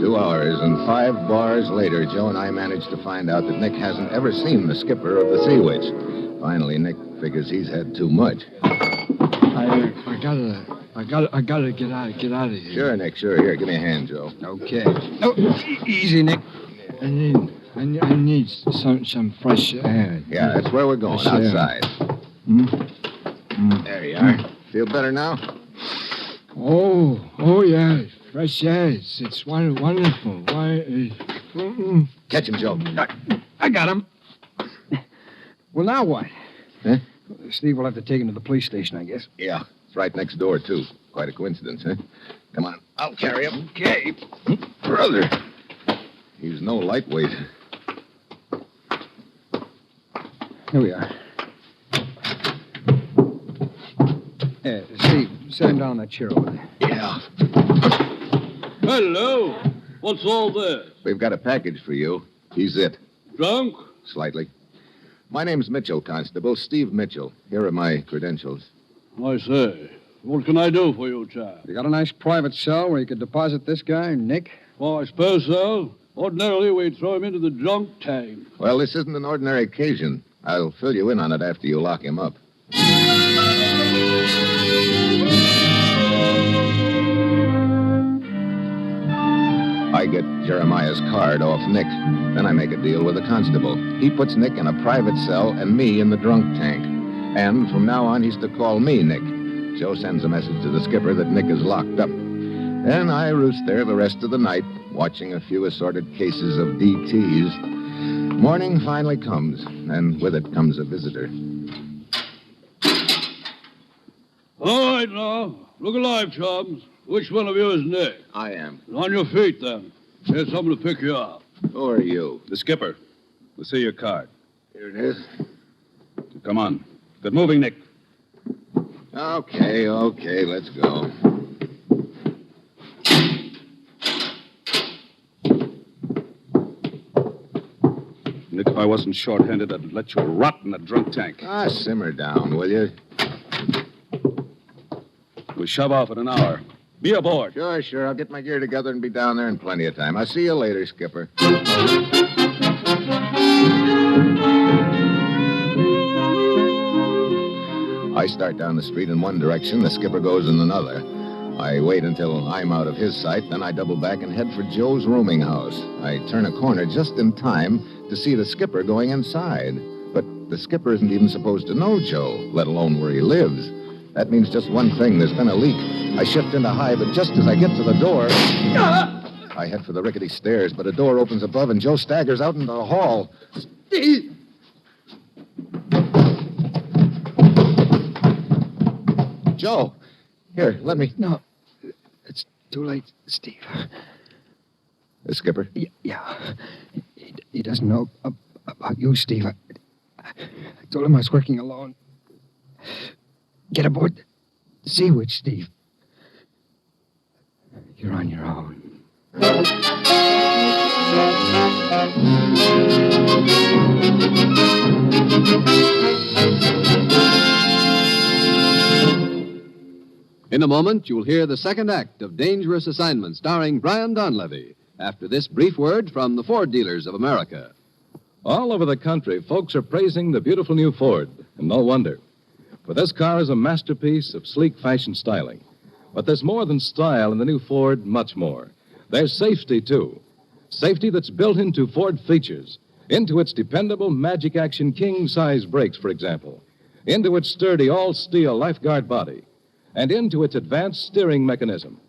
2 hours and 5 bars later, Joe and I managed to find out that Nick hasn't ever seen the skipper of the Sea Witch. Finally, Nick figures he's had too much. I gotta get out of here. Sure, Nick, sure. Here, give me a hand, Joe. Okay. No, easy, Nick. I need some fresh air. Yeah, that's where we're going, Fresh air. outside. There you are. Feel better now? Oh, yeah. Fresh air. It's wonderful. Catch him, Joe. I got him. Well, now what? Huh? Steve will have to take him to the police station, I guess. Yeah, it's right next door, too. Quite a coincidence, huh? Come on, I'll carry him. Okay. Brother, he's no lightweight. Here we are. Steve, sit him down on that chair over there. Yeah. Hello. What's all this? We've got a package for you. He's it. Drunk? Slightly. My name's Mitchell, Constable. Steve Mitchell. Here are my credentials. I say. What can I do for you, chap? You got a nice private cell where you could deposit this guy, Nick? Well, I suppose so. Ordinarily, we'd throw him into the drunk tank. Well, this isn't an ordinary occasion. I'll fill you in on it after you lock him up. I get Jeremiah's card off Nick. Then I make a deal with the constable. He puts Nick in a private cell and me in the drunk tank. And from now on, he's to call me Nick. Joe sends a message to the skipper that Nick is locked up. Then I roost there the rest of the night, watching a few assorted cases of DTs. Morning finally comes, and with it comes a visitor. All right, now. Look alive, chums. Which one of you is Nick? I am. On your feet, then. Here's someone to pick you up. Who are you? The skipper. We'll see your card. Here it is. Come on. Get moving, Nick. Okay, let's go. Nick, if I wasn't short-handed, I'd let you rot in a drunk tank. Simmer down, will you? We shove off in an hour. Be aboard. Sure. I'll get my gear together and be down there in plenty of time. I'll see you later, Skipper. I start down the street in one direction, the skipper goes in another. I wait until I'm out of his sight, then I double back and head for Joe's rooming house. I turn a corner just in time to see the skipper going inside. But the skipper isn't even supposed to know Joe, let alone where he lives. That means just one thing. There's been a leak. I shift into high, but just as I get to the door, I head for the rickety stairs, but a door opens above, and Joe staggers out into the hall. Steve! Joe, here, let me... No, it's too late, Steve. The skipper? Yeah. He doesn't know about you, Steve. I told him I was working alone. Get aboard the Sea Witch, Steve. You're on your own. In a moment, you'll hear the second act of Dangerous Assignment, starring Brian Donlevy, after this brief word from the Ford dealers of America. All over the country, folks are praising the beautiful new Ford, and no wonder. For this car is a masterpiece of sleek fashion styling. But there's more than style in the new Ford, much more. There's safety, too. Safety that's built into Ford features, into its dependable Magic Action king-size brakes, for example, into its sturdy all-steel lifeguard body, and into its advanced steering mechanism.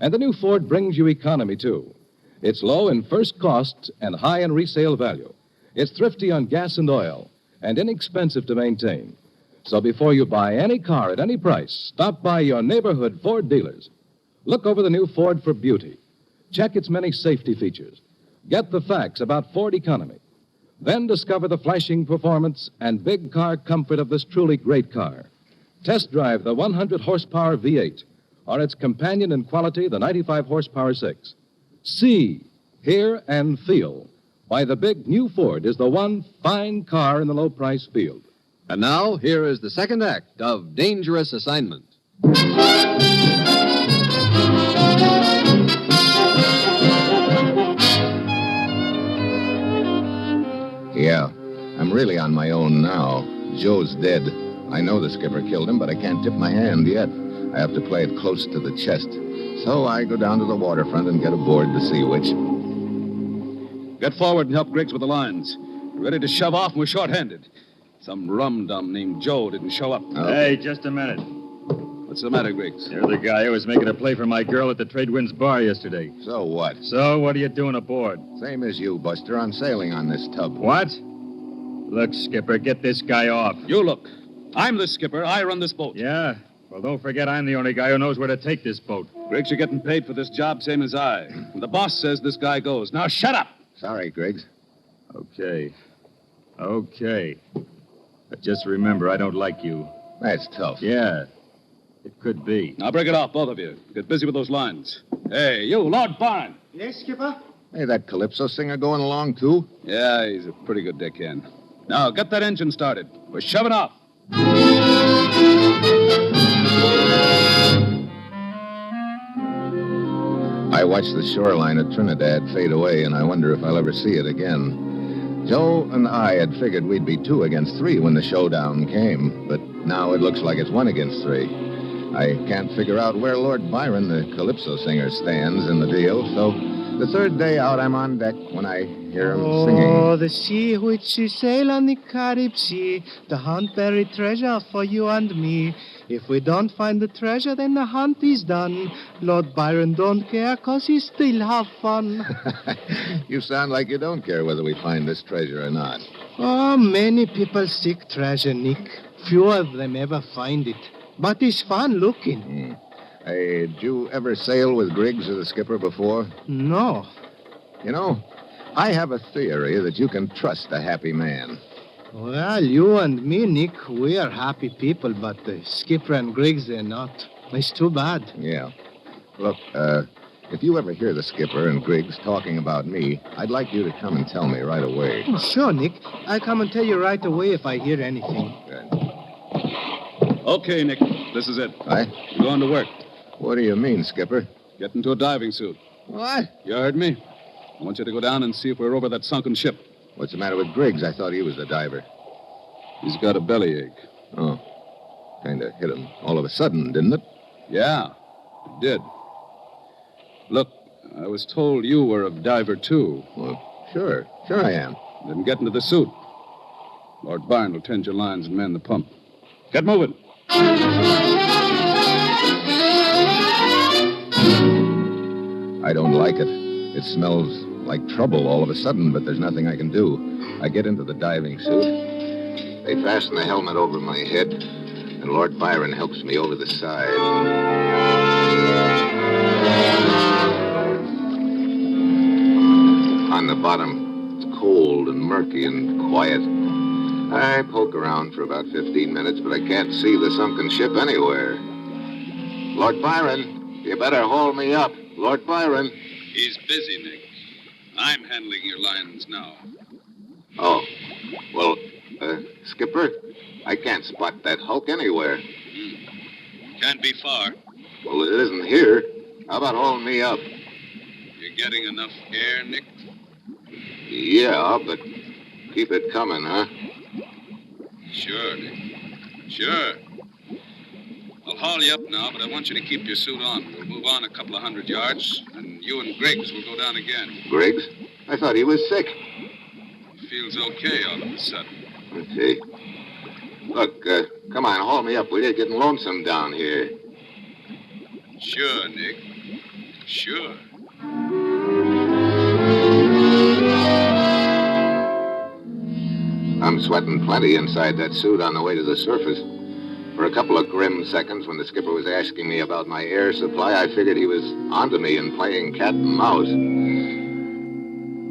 And the new Ford brings you economy, too. It's low in first cost and high in resale value. It's thrifty on gas and oil and inexpensive to maintain. So before you buy any car at any price, stop by your neighborhood Ford dealers. Look over the new Ford for beauty. Check its many safety features. Get the facts about Ford economy. Then discover the flashing performance and big car comfort of this truly great car. Test drive the 100-horsepower V8 or its companion in quality, the 95-horsepower 6. See, hear, and feel why the big new Ford is the one fine car in the low-price field. And now, here is the second act of Dangerous Assignment. Yeah, I'm really on my own now. Joe's dead. I know the skipper killed him, but I can't tip my hand yet. I have to play it close to the chest. So I go down to the waterfront and get aboard the Sea Witch. Get forward and help Griggs with the lines. We're ready to shove off and we're short-handed. Some rum-dum named Joe didn't show up. Hey, just a minute. What's the matter, Griggs? You're the guy who was making a play for my girl at the Tradewinds bar yesterday. So what? So, what are you doing aboard? Same as you, Buster. I'm sailing on this tub. What? Look, Skipper, get this guy off. You look. I'm the skipper. I run this boat. Yeah? Well, don't forget I'm the only guy who knows where to take this boat. Griggs, you're getting paid for this job, same as I. And the boss says this guy goes. Now, shut up! Sorry, Griggs. Okay. But just remember, I don't like you. That's tough. Yeah, it could be. Now, break it off, both of you. Get busy with those lines. Hey, you, Lord Barn. Yes, Skipper? Hey, that Calypso singer going along, too? Yeah, he's a pretty good deckhand. Now, get that engine started. We're shoving off. I watch the shoreline of Trinidad fade away, and I wonder if I'll ever see it again. Joe and I had figured we'd be 2 against 3 when the showdown came, but now it looks like it's 1 against 3. I can't figure out where Lord Byron, the Calypso singer, stands in the deal, so the third day out, I'm on deck when I hear him singing. Oh, the sea which you sail on the Carib Sea, the hunt buried treasure for you and me. If we don't find the treasure, then the hunt is done. Lord Byron don't care, 'cause he still have fun. You sound like you don't care whether we find this treasure or not. Oh, many people seek treasure, Nick. Few of them ever find it. But it's fun looking. Hey, did you ever sail with Griggs or the skipper before? No. You know, I have a theory that you can trust a happy man. Well, you and me, Nick, we are happy people, but the skipper and Griggs, they're not. It's too bad. Yeah. Look, if you ever hear the skipper and Griggs talking about me, I'd like you to come and tell me right away. Sure, Nick. I'll come and tell you right away if I hear anything. Good. Okay, Nick. This is it. Aye? You're going to work. What do you mean, Skipper? Get into a diving suit. What? You heard me? I want you to go down and see if we're over that sunken ship. What's the matter with Griggs? I thought he was the diver. He's got a bellyache. Oh. Kind of hit him all of a sudden, didn't it? Yeah, it did. Look, I was told you were a diver, too. Well, sure. Sure I am. Then get into the suit. Lord Byron will tend your lines and man the pump. Get moving. I don't like it. It smells like trouble all of a sudden, but there's nothing I can do. I get into the diving suit. They fasten the helmet over my head, and Lord Byron helps me over the side. On the bottom, it's cold and murky and quiet. I poke around for about 15 minutes, but I can't see the sunken ship anywhere. Lord Byron, you better haul me up. Lord Byron. He's busy, Nick. I'm handling your lines now. Oh, well, Skipper, I can't spot that hulk anywhere. Can't be far. Well, it isn't here. How about hauling me up? You getting enough air, Nick? Yeah, but keep it coming, huh? Sure, Nick. Sure. haul you up now, but I want you to keep your suit on. We'll move on a couple of 100 yards, and you and Griggs will go down again. Griggs? I thought he was sick. He feels okay all of a sudden. Let's see. Look, come on, haul me up, will you? Getting lonesome down here. Sure, Nick. Sure. I'm sweating plenty inside that suit on the way to the surface. For a couple of grim seconds, when the skipper was asking me about my air supply, I figured he was onto me and playing cat and mouse.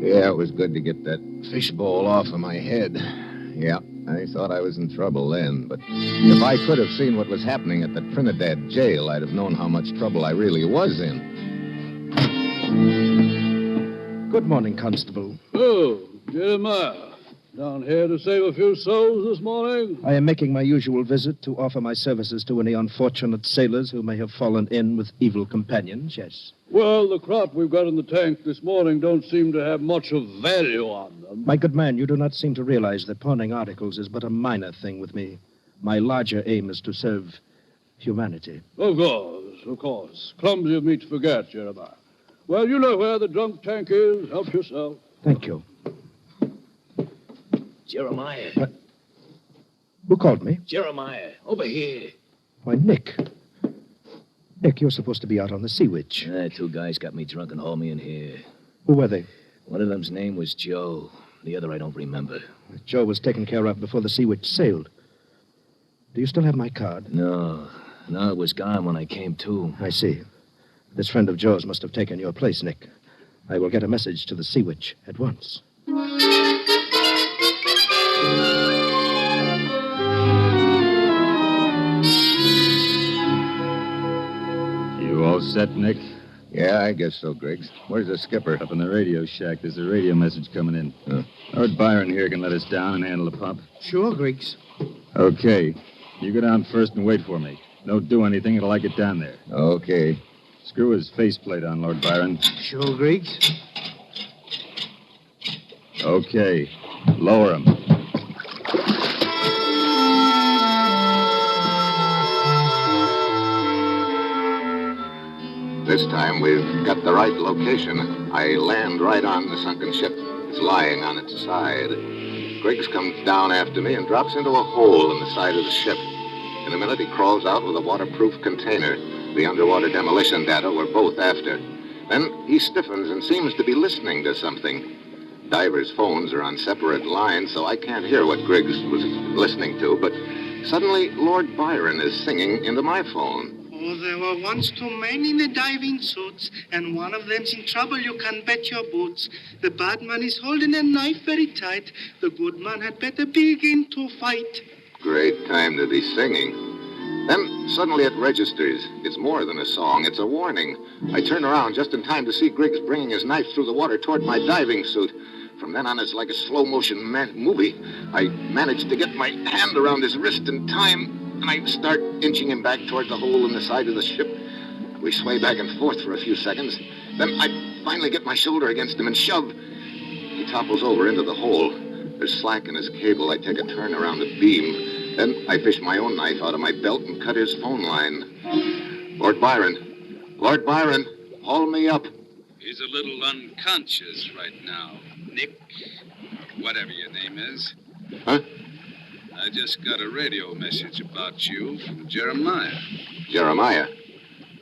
Yeah, it was good to get that fishbowl off of my head. Yeah, I thought I was in trouble then, but if I could have seen what was happening at the Trinidad jail, I'd have known how much trouble I really was in. Good morning, Constable. Oh, Jeremiah. Down here to save a few souls this morning? I am making my usual visit to offer my services to any unfortunate sailors who may have fallen in with evil companions, yes. Well, the crop we've got in the tank this morning don't seem to have much of value on them. My good man, you do not seem to realize that pawning articles is but a minor thing with me. My larger aim is to serve humanity. Of course. Clumsy of me to forget, Jeremiah. Well, you know where the drunk tank is. Help yourself. Thank you. Jeremiah. Who called me? Jeremiah, over here. Why, Nick. Nick, you're supposed to be out on the Sea Witch. Two guys got me drunk and hauled me in here. Who were they? One of them's name was Joe. The other I don't remember. Joe was taken care of before the Sea Witch sailed. Do you still have my card? No, it was gone when I came to. I see. This friend of Joe's must have taken your place, Nick. I will get a message to the Sea Witch at once. You all set, Nick? Yeah, I guess so, Griggs. Where's the skipper? Up in the radio shack. There's a radio message coming in. Lord Byron here can let us down and handle the pump. Sure, Griggs. Okay. You go down first and wait for me. Don't do anything until I get down there. Okay. Screw his faceplate on, Lord Byron. Sure, Griggs. Okay. Lower him. This time we've got the right location. I land right on the sunken ship. It's lying on its side. Griggs comes down after me and drops into a hole in the side of the ship. In a minute, he crawls out with a waterproof container. The underwater demolition data we're both after. Then he stiffens and seems to be listening to something. Divers' phones are on separate lines, so I can't hear what Griggs was listening to, but suddenly Lord Byron is singing into my phone. Oh, there were once two men in the diving suits, and one of them's in trouble, you can bet your boots. The bad man is holding a knife very tight. The good man had better begin to fight. Great time to be singing. Then suddenly it registers. It's more than a song, it's a warning. I turn around just in time to see Griggs bringing his knife through the water toward my diving suit. From then on, it's like a slow-motion movie. I manage to get my hand around his wrist in time, and I start inching him back toward the hole in the side of the ship. We sway back and forth for a few seconds. Then I finally get my shoulder against him and shove. He topples over into the hole. There's slack in his cable. I take a turn around the beam. Then I fish my own knife out of my belt and cut his phone line. Lord Byron, haul me up. He's a little unconscious right now, Nick. Whatever your name is. Huh? I just got a radio message about you from Jeremiah. Jeremiah?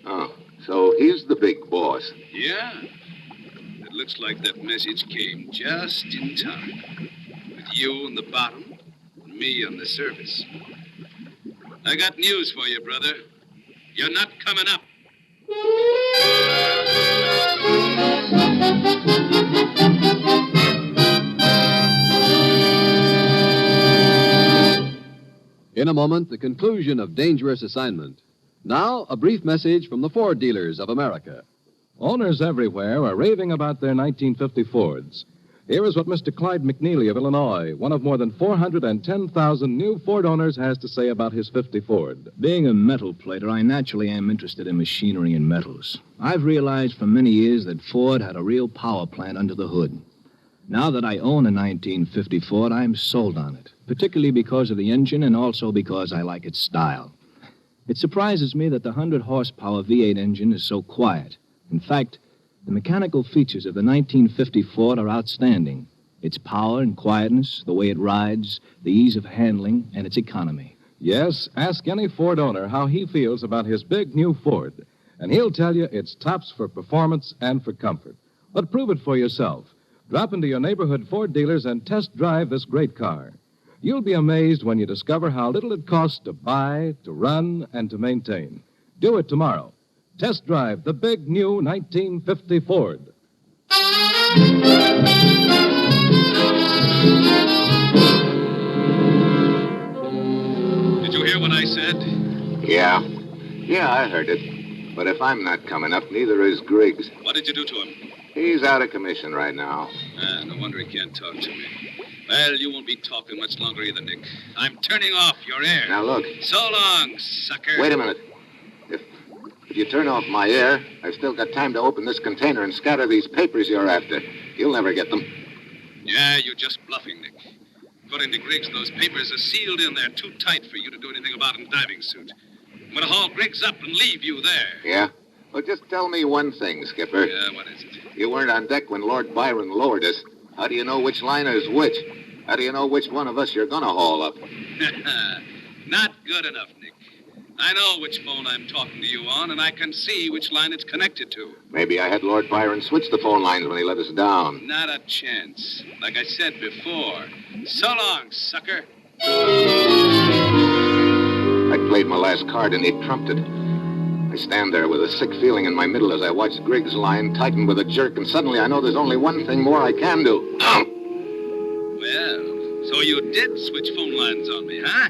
Oh, so he's the big boss. Yeah. It looks like that message came just in time. With you on the bottom, and me on the surface. I got news for you, brother. You're not coming up. In a moment, the conclusion of Dangerous Assignment. Now, a brief message from the Ford dealers of America. Owners everywhere are raving about their 1950 Fords. Here is what Mr. Clyde McNeely of Illinois, one of more than 410,000 new Ford owners, has to say about his 50 Ford. Being a metal plater, I naturally am interested in machinery and metals. I've realized for many years that Ford had a real power plant under the hood. Now that I own a 1950 Ford, I'm sold on it, particularly because of the engine and also because I like its style. It surprises me that the 100-horsepower V8 engine is so quiet. In fact, the mechanical features of the 1950 Ford are outstanding. Its power and quietness, the way it rides, the ease of handling, and its economy. Yes, ask any Ford owner how he feels about his big new Ford, and he'll tell you it's tops for performance and for comfort. But prove it for yourself. Drop into your neighborhood Ford dealers and test drive this great car. You'll be amazed when you discover how little it costs to buy, to run, and to maintain. Do it tomorrow. Test drive the big new 1950 Ford. Did you hear what I said? Yeah. Yeah, I heard it. But if I'm not coming up, neither is Griggs. What did you do to him? He's out of commission right now. No wonder he can't talk to me. Well, you won't be talking much longer either, Nick. I'm turning off your air. Now, look. So long, sucker. Wait a minute. If you turn off my air, I've still got time to open this container and scatter these papers you're after. You'll never get them. Yeah, you're just bluffing, Nick. According to Griggs, those papers are sealed in there too tight for you to do anything about in diving suit. I'm going to haul Griggs up and leave you there. Yeah? Well, just tell me one thing, Skipper. Yeah, what is it? You weren't on deck when Lord Byron lowered us. How do you know which liner is which? How do you know which one of us you're going to haul up? Not good enough, Nick. I know which phone I'm talking to you on, and I can see which line it's connected to. Maybe I had Lord Byron switch the phone lines when he let us down. Not a chance. Like I said before. So long, sucker. I played my last card, and he trumped it. I stand there with a sick feeling in my middle as I watch Griggs' line tighten with a jerk, and suddenly I know there's only one thing more I can do. Well, so you did switch phone lines on me, huh?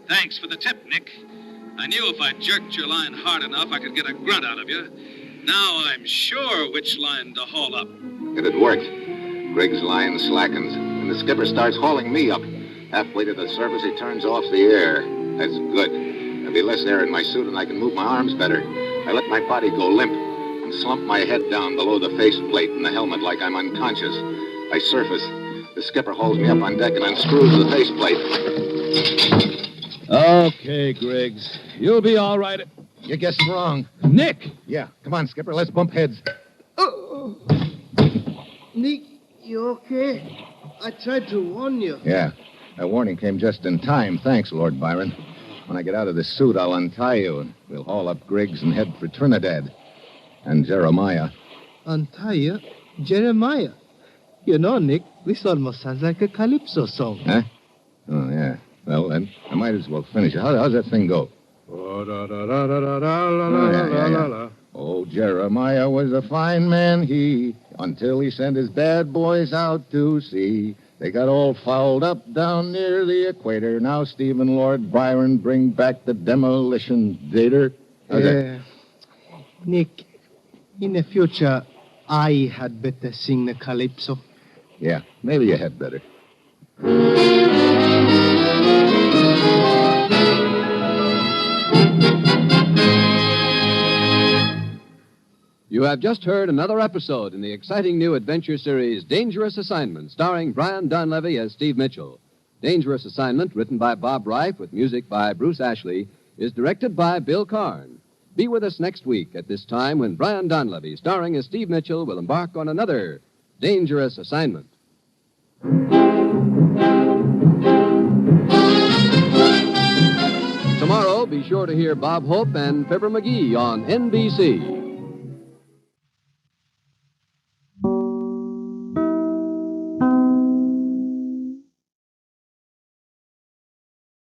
Thanks for the tip, Nick. I knew if I jerked your line hard enough, I could get a grunt out of you. Now I'm sure which line to haul up. It had worked. Griggs' line slackens, and the skipper starts hauling me up. Halfway to the surface, he turns off the air. That's good. There'll be less air in my suit, and I can move my arms better. I let my body go limp and slump my head down below the faceplate in the helmet like I'm unconscious. I surface. The skipper holds me up on deck and unscrews the faceplate. Okay, Griggs. You'll be all right. You guessed wrong. Nick! Yeah, come on, Skipper. Let's bump heads. Oh. Nick, you okay? I tried to warn you. Yeah, that warning came just in time. Thanks, Lord Byron. When I get out of this suit, I'll untie you, and we'll haul up Griggs and head for Trinidad. And Jeremiah. Untie you? Jeremiah? You know, Nick, this almost sounds like a calypso song. Huh? Oh, yeah. Well, then, I might as well finish it. How's that thing go? Oh, Jeremiah was a fine man, he, until he sent his bad boys out to sea. They got all fouled up down near the equator. Now Stephen Lord Byron bring back the demolition dater. Nick, in the future, I had better sing the calypso. Yeah, maybe you had better. You have just heard another episode in the exciting new adventure series Dangerous Assignment, starring Brian Donlevy as Steve Mitchell. Dangerous Assignment, written by Bob Reif with music by Bruce Ashley, is directed by Bill Karn. Be with us next week at this time when Brian Donlevy, starring as Steve Mitchell, will embark on another Dangerous Assignment. Tomorrow, be sure to hear Bob Hope and Fibber McGee on NBC.